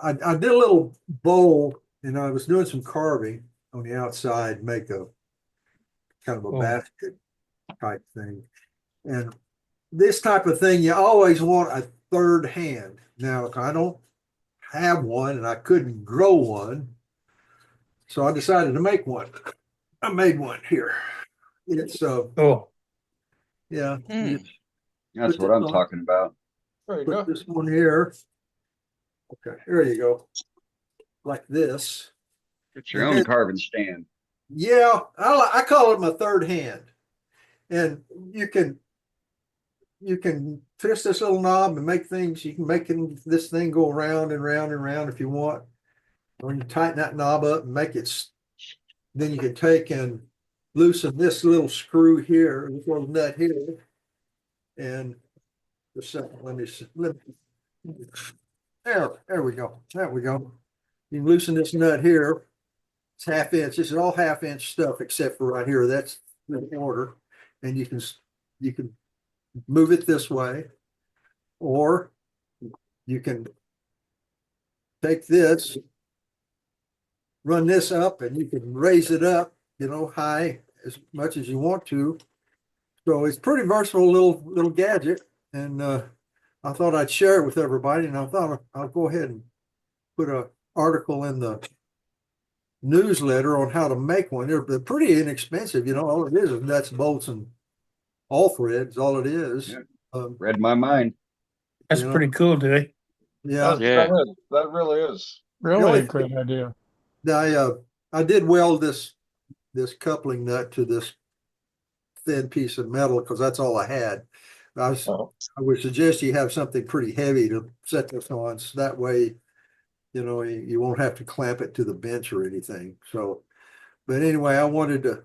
I did a little bowl and I was doing some carving on the outside, make a kind of a Oh, basket type thing. And this type of thing, you always want a third hand. Now, I don't have one and I couldn't grow one, so I decided to make one. I made one here. It's oh, yeah, you Hmm. just That's put what this I'm on, talking about. there you put go. this one here. Okay, here you go, like this. It's your And own then carving stand. yeah, I call it my third hand. And you can you can twist this little knob and make things. You can make this thing go around and round and round if you want. When you tighten that knob up and make it, then you can take and loosen this little screw here, this little nut here, and just a second. There we go. There we go. You can loosen this nut here. It's half inch. This is all half inch stuff except for right here. That's the order, and you can move it this way, or you can take this, run this up, and you can raise it up, high as much as you want to. So it's pretty versatile little gadget, and I thought I'd share it with everybody. And I thought I'll go ahead and put an article in the newsletter on how to make one. They're pretty inexpensive. All it is nuts, bolts, and all threads. All it is. Yeah. Um, Read my mind. That's you know, pretty cool, Dewey. yeah. Yeah. That really is. The Really only a great idea. I I did weld this coupling nut to this thin piece of metal because that's all I had. Oh, I would suggest you have something pretty heavy to set this on, so that way, you won't have to clamp it to the bench or anything. So, but anyway, I wanted to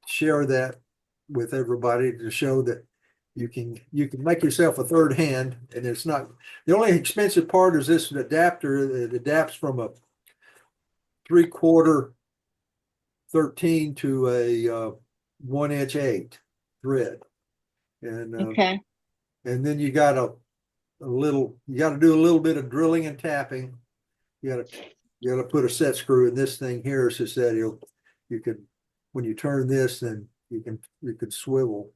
share that with everybody to show that you can make yourself a third hand, and it's not the only expensive part is this adapter that adapts from a 3/4 13 to a 1 inch 8 thread. And Okay. and then you got you got to do a little bit of drilling and tapping. You got to put a set screw in this thing here so that you can when you turn this, then you can swivel.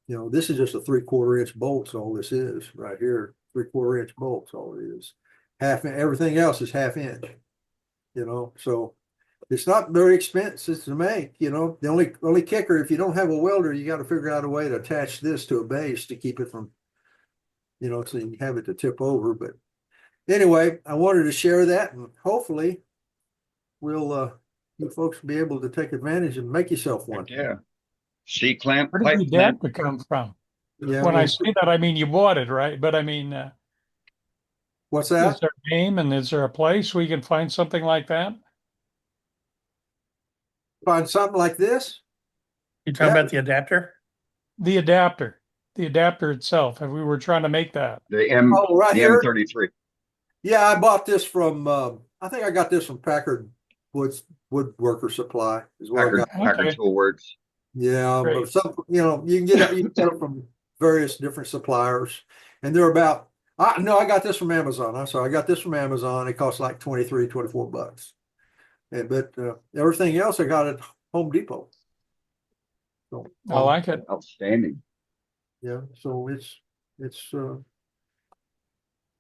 This is just a 3/4 inch bolt. All this is right here, 3/4 inch bolts. All it is. Everything else is half inch. So it's not very expensive to make. The only kicker, if you don't have a welder, you got to figure out a way to attach this to a base to keep it from, so you can have it to tip over. But anyway, I wanted to share that, and hopefully you folks will be able to take advantage and make yourself one. Yeah. C clamp, Where pipe did the clamp. adapter come from? Yeah. When I say that, I mean you bought it, right? But I mean, What's is that? there a name and is there a place we can find something like that? Find something like this? You talking about the adapter? The adapter itself. If we were trying to make that. The M Oh, right the here. M33. Yeah, I bought this from. I think I got this from Packard Woodworker Supply is where I got. Packard Okay. Tool Works. Yeah, but Great. some you can get it from various different suppliers, and they're about. No, I got this from Amazon. I'm sorry, I got this from Amazon. It costs like 23, $24. But everything else I got at Home Depot. So I like it. Outstanding. yeah, so it's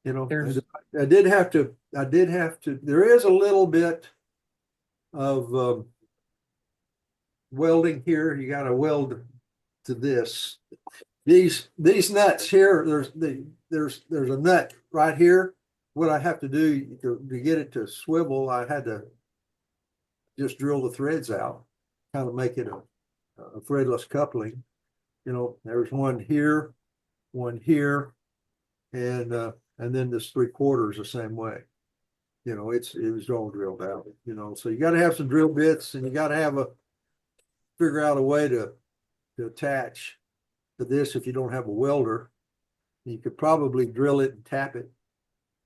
There's I did have to. There is a little bit of welding here. You got to weld to this. These nuts here. There's a nut right here. What I have to do to get it to swivel, I had to just drill the threads out, kind of make it a threadless coupling. There's one here, and then this 3/4 the same way. It was all drilled out. So you got to have some drill bits, and you got to figure out a way to attach to this if you don't have a welder. You could probably drill it and tap it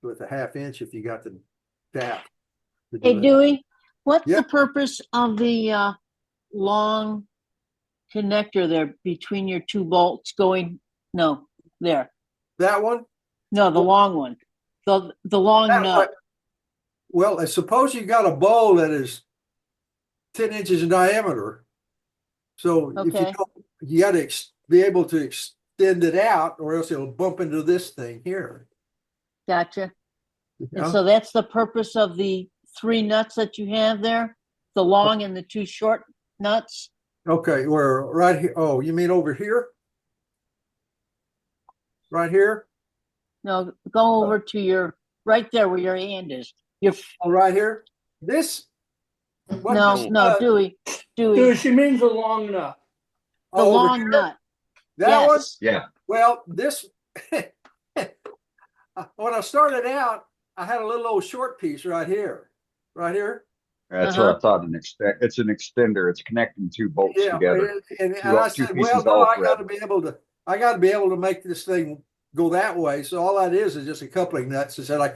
with a 1/2 inch if you got the tap. Hey, Dewey, what's Yeah. the purpose of the long connector there between your two bolts going? No, there. That one? No, the long one. The long That nut. Well, suppose you got a bowl that is 10 inches in diameter. So if Okay. you got to be able to extend it out, or else it'll bump into this thing here. Gotcha. you And know? so that's the purpose of the 3 nuts that you have there? The long and the 2 short nuts? Okay, we're right here. Oh, you mean over here? Right here? No, go over to your, right there where your hand is. Your, Oh, right here? This? what no, this no, does- Dewey, Dude, Dewey, she means the long nut. the over long here? nut. That one? Yes. Yeah, Well, this, when I started out, I had a little old short piece right here. Right here. that's what I thought. It's an extender. It's connecting 2 bolts Yeah, together. and Two- I two said, pieces well, no, all I thread. gotta be able to make this thing go that way. So all that is just a coupling nut, so that I could